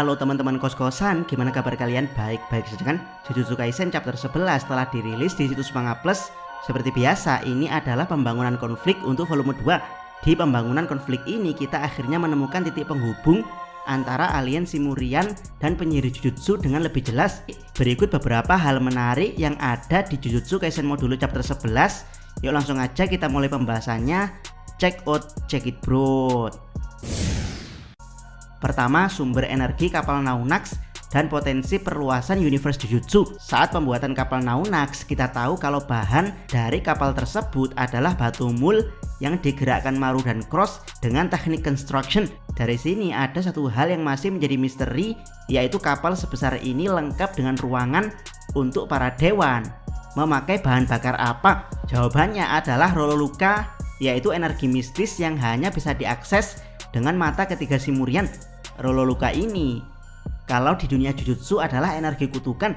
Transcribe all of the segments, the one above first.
Halo teman-teman kos-kosan, gimana kabar kalian? Baik-baik saja kan? Jujutsu Kaisen chapter 11 telah dirilis di situs Manga Plus. Seperti biasa, ini adalah pembangunan konflik untuk volume 2. Di pembangunan konflik ini kita akhirnya menemukan titik penghubung antara alien Simurian dan penyihir Jujutsu dengan lebih jelas. Berikut beberapa hal menarik yang ada di Jujutsu Kaisen Modulo chapter 11. Yuk langsung aja kita mulai pembahasannya. Check it bro. Pertama, sumber energi kapal Naunax dan potensi perluasan universe Jujutsu. Saat pembuatan kapal Naunax, kita tahu kalau bahan dari kapal tersebut adalah batu mul yang digerakkan Maru dan Cross dengan teknik construction. Dari sini ada satu hal yang masih menjadi misteri, yaitu kapal sebesar ini lengkap dengan ruangan untuk para dewan. Memakai bahan bakar apa? Jawabannya adalah Rololuka, yaitu energi mistis yang hanya bisa diakses dengan mata ketiga Simurian. Rololuka ini kalau di dunia Jujutsu adalah energi kutukan.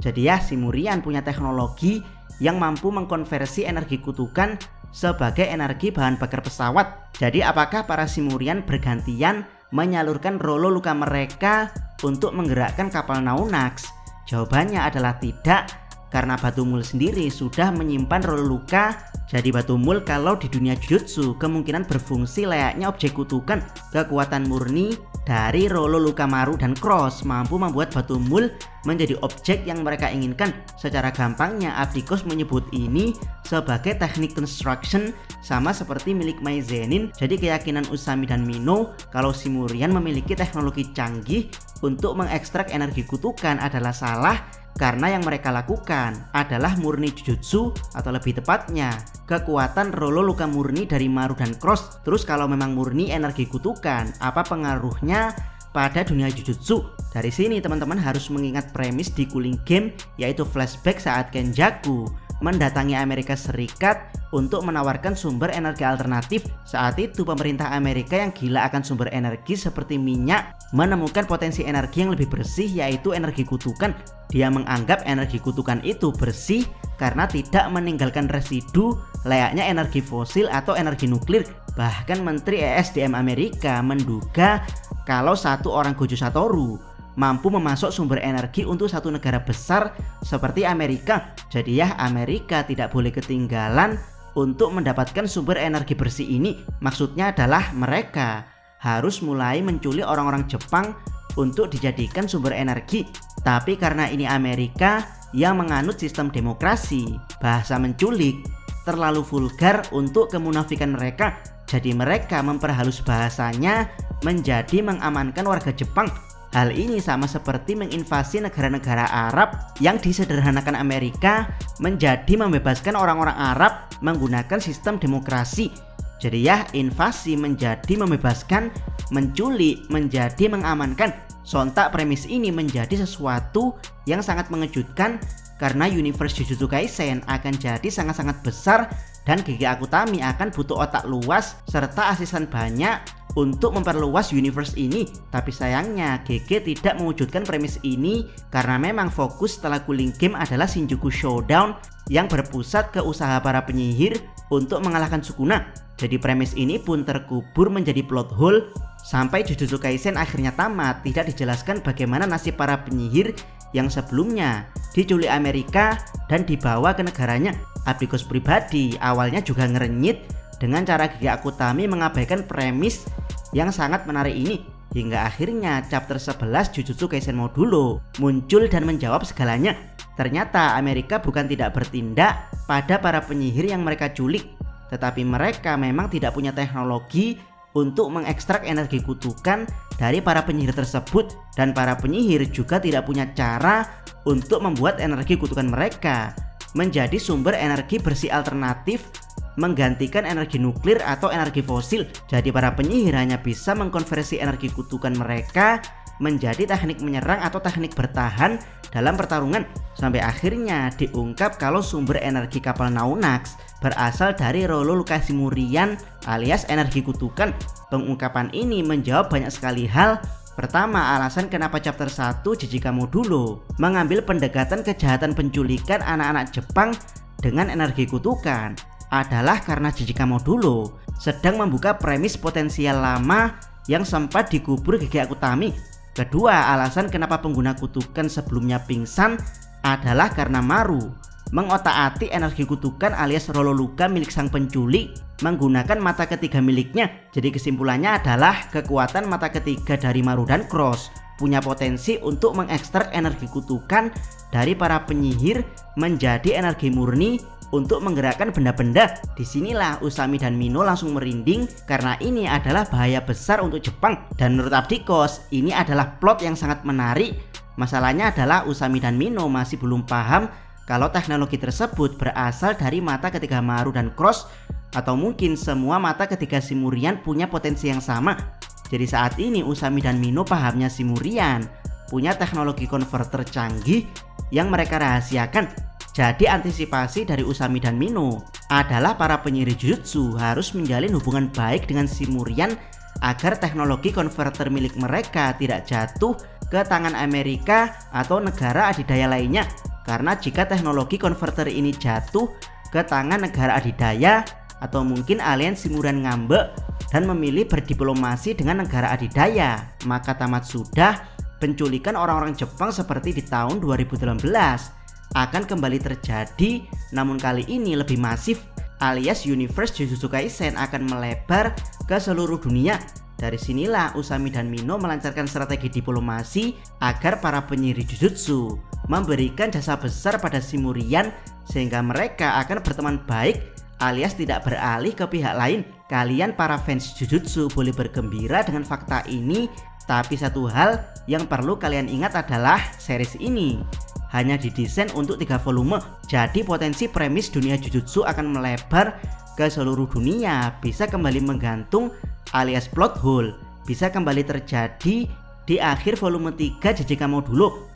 Jadi ya, Simurian punya teknologi yang mampu mengkonversi energi kutukan sebagai energi bahan bakar pesawat. Jadi apakah para Simurian bergantian menyalurkan Rololuka mereka untuk menggerakkan kapal Naunax? Jawabannya adalah tidak, karena batu mul sendiri sudah menyimpan Rololuka. Jadi batu mul kalau di dunia Jujutsu kemungkinan berfungsi layaknya objek kutukan. Kekuatan murni dari Rololuka Maru dan Cross mampu membuat batu mul menjadi objek yang mereka inginkan. Secara gampangnya Abdikos menyebut ini sebagai teknik construction, sama seperti milik Mai Zenin. Jadi keyakinan Usami dan Mino kalau Simurian memiliki teknologi canggih untuk mengekstrak energi kutukan adalah salah, karena yang mereka lakukan adalah murni Jujutsu, atau lebih tepatnya kekuatan Rololuka murni dari Maru dan Cross. Terus kalau memang murni energi kutukan, apa pengaruhnya pada dunia Jujutsu? Dari sini teman-teman harus mengingat premis di Cooling Game, yaitu flashback saat Kenjaku mendatangi Amerika Serikat untuk menawarkan sumber energi alternatif. Saat itu pemerintah Amerika yang gila akan sumber energi seperti minyak menemukan potensi energi yang lebih bersih, yaitu energi kutukan. Dia menganggap energi kutukan itu bersih karena tidak meninggalkan residu layaknya energi fosil atau energi nuklir. Bahkan Menteri ESDM Amerika menduga kalau satu orang Gojo Satoru mampu memasok sumber energi untuk satu negara besar seperti Amerika. Jadi ya, Amerika tidak boleh ketinggalan untuk mendapatkan sumber energi bersih ini. Maksudnya adalah mereka harus mulai menculik orang-orang Jepang untuk dijadikan sumber energi. Tapi karena ini Amerika yang menganut sistem demokrasi, bahasa menculik terlalu vulgar untuk kemunafikan mereka. Jadi mereka memperhalus bahasanya menjadi mengamankan warga Jepang. Hal ini sama seperti menginvasi negara-negara Arab yang disederhanakan Amerika menjadi membebaskan orang-orang Arab menggunakan sistem demokrasi. Jadi ya, invasi menjadi membebaskan, menculik menjadi mengamankan. Sontak premis ini menjadi sesuatu yang sangat mengejutkan, karena universe Jujutsu Kaisen akan jadi sangat-sangat besar dan GG Akutami akan butuh otak luas serta asisten banyak untuk memperluas universe ini. Tapi sayangnya GG tidak mewujudkan premis ini karena memang fokus setelah Cooling Game adalah Shinjuku Showdown yang berpusat ke usaha para penyihir untuk mengalahkan Sukuna. Jadi premis ini pun terkubur menjadi plot hole sampai Jujutsu Kaisen akhirnya tamat. Tidak dijelaskan bagaimana nasib para penyihir yang sebelumnya diculik Amerika dan dibawa ke negaranya. Abdikos pribadi awalnya juga ngerenyit dengan cara GG Akutami mengabaikan premis yang sangat menarik ini, hingga akhirnya chapter 11 Jujutsu Kaisen Modulo muncul dan menjawab segalanya. Ternyata Amerika bukan tidak bertindak pada para penyihir yang mereka culik, tetapi mereka memang tidak punya teknologi untuk mengekstrak energi kutukan dari para penyihir tersebut, dan para penyihir juga tidak punya cara untuk membuat energi kutukan mereka menjadi sumber energi bersih alternatif menggantikan energi nuklir atau energi fosil. Jadi para penyihir hanya bisa mengkonversi energi kutukan mereka menjadi teknik menyerang atau teknik bertahan dalam pertarungan. Sampai akhirnya diungkap kalau sumber energi kapal Naunax berasal dari Rololuka Simurian alias energi kutukan. Pengungkapan ini menjawab banyak sekali hal. Pertama, alasan kenapa chapter 1 Jijika Modulo mengambil pendekatan kejahatan penculikan anak-anak Jepang dengan energi kutukan adalah karena Jijika Modulo sedang membuka premis potensial lama yang sempat dikubur GG Akutami. Kedua, alasan kenapa pengguna kutukan sebelumnya pingsan adalah karena Maru mengotak-atik energi kutukan alias Rololuga milik sang penculik menggunakan mata ketiga miliknya. Jadi kesimpulannya adalah kekuatan mata ketiga dari Maru dan Cross punya potensi untuk mengekstrak energi kutukan dari para penyihir menjadi energi murni untuk menggerakkan benda-benda. Disinilah Usami dan Mino langsung merinding karena ini adalah bahaya besar untuk Jepang. Dan menurut Abdikos, ini adalah plot yang sangat menarik. Masalahnya adalah Usami dan Mino masih belum paham kalau teknologi tersebut berasal dari mata ketiga Maru dan Cross, atau mungkin semua mata ketiga Simurian punya potensi yang sama. Jadi saat ini Usami dan Mino pahamnya Simurian punya teknologi konverter canggih yang mereka rahasiakan. Jadi antisipasi dari Usami dan Mino adalah para penyihir Jujutsu harus menjalin hubungan baik dengan Simurian agar teknologi konverter milik mereka tidak jatuh ke tangan Amerika atau negara adidaya lainnya. Karena jika teknologi konverter ini jatuh ke tangan negara adidaya atau mungkin alien Simurian ngambek dan memilih berdiplomasi dengan negara adidaya, maka tamat sudah penculikan orang-orang Jepang seperti di tahun 2018 akan kembali terjadi, namun kali ini lebih masif, alias universe Jujutsu Kaisen akan melebar ke seluruh dunia. Dari sinilah Usami dan Mino melancarkan strategi diplomasi agar para penyihir Jujutsu memberikan jasa besar pada Simurian sehingga mereka akan berteman baik alias tidak beralih ke pihak lain. Kalian para fans Jujutsu boleh bergembira dengan fakta ini, tapi satu hal yang perlu kalian ingat adalah series ini hanya didesain untuk 3 volume. Jadi potensi premis dunia Jujutsu akan melebar ke seluruh dunia bisa kembali menggantung alias plot hole bisa kembali terjadi di akhir volume 3 JJK Modulo.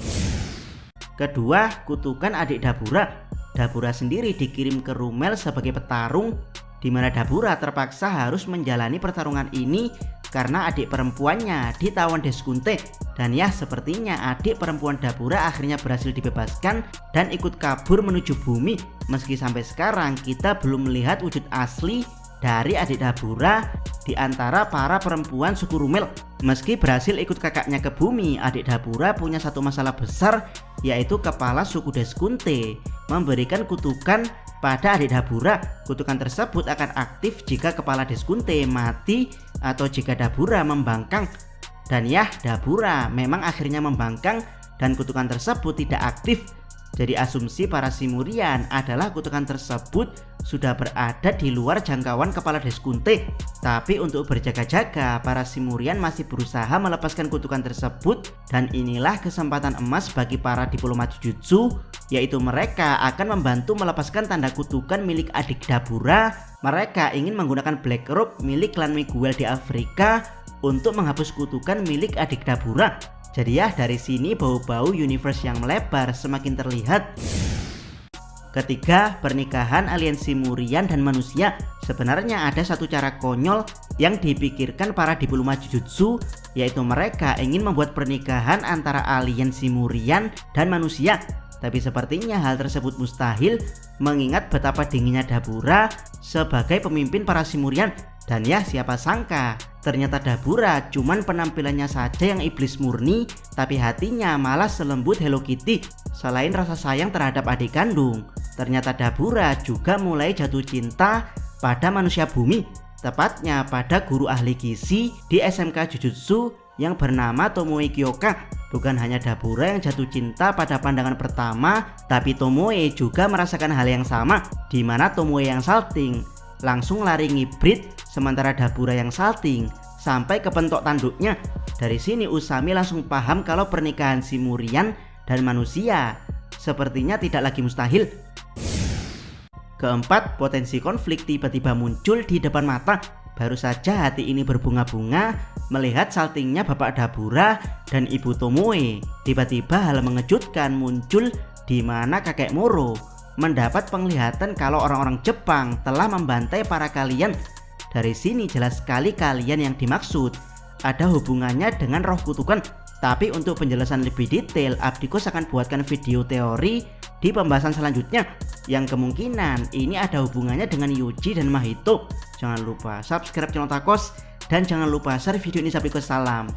Kedua, kutukan adik Dabura. Dabura sendiri dikirim ke Rumel sebagai petarung, di mana Dabura terpaksa harus menjalani pertarungan ini karena adik perempuannya ditawan Deskunte. Dan ya, sepertinya adik perempuan Dabura akhirnya berhasil dibebaskan dan ikut kabur menuju bumi. Meski sampai sekarang kita belum melihat wujud asli dari adik Dabura di antara para perempuan suku Rumel. Meski berhasil ikut kakaknya ke bumi, adik Dabura punya satu masalah besar, yaitu kepala suku Deskunte memberikan kutukan pada adik Dabura. Kutukan tersebut akan aktif jika kepala Deskunte mati atau jika Dabura membangkang. Dan ya, Dabura memang akhirnya membangkang dan kutukan tersebut tidak aktif. Jadi asumsi para Simurian adalah kutukan tersebut sudah berada di luar jangkauan kepala Deskunte. Tapi untuk berjaga-jaga, para Simurian masih berusaha melepaskan kutukan tersebut. Dan inilah kesempatan emas bagi para diplomat Jujutsu, yaitu mereka akan membantu melepaskan tanda kutukan milik adik Dabura. Mereka ingin menggunakan Black Robe milik klan Miguel di Afrika untuk menghapus kutukan milik adik Dabura. Jadi ya, dari sini bau-bau universe yang melebar semakin terlihat. Ketiga, pernikahan alien Simurian dan manusia. Sebenarnya ada satu cara konyol yang dipikirkan para diplomat Jujutsu, yaitu mereka ingin membuat pernikahan antara alien Simurian dan manusia. Tapi sepertinya hal tersebut mustahil mengingat betapa dinginnya Dabura sebagai pemimpin para Simurian. Dan ya, siapa sangka ternyata Dabura cuman penampilannya saja yang iblis murni, tapi hatinya malah selembut Hello Kitty. Selain rasa sayang terhadap adik kandung, ternyata Dabura juga mulai jatuh cinta pada manusia bumi, tepatnya pada guru ahli gizi di SMK Jujutsu yang bernama Tomoe Kyoka. Bukan hanya Dabura yang jatuh cinta pada pandangan pertama, tapi Tomoe juga merasakan hal yang sama, di mana Tomoe yang salting langsung lari ngibrit, sementara Dabura yang salting sampai ke pentok tanduknya. Dari sini Usami langsung paham kalau pernikahan Simurian dan manusia sepertinya tidak lagi mustahil. Keempat, potensi konflik tiba-tiba muncul di depan mata. Baru saja hati ini berbunga-bunga melihat saltingnya Bapak Dabura dan Ibu Tomoe. Tiba-tiba hal mengejutkan muncul di mana kakek Moro mendapat penglihatan kalau orang-orang Jepang telah membantai para kalian. Dari sini jelas sekali kalian yang dimaksud ada hubungannya dengan roh kutukan. Tapi untuk penjelasan lebih detail, Abdikos akan buatkan video teori di pembahasan selanjutnya yang kemungkinan ini ada hubungannya dengan Yuji dan Mahito. Jangan lupa subscribe channel Takos dan jangan lupa share video ini sampai ke salam.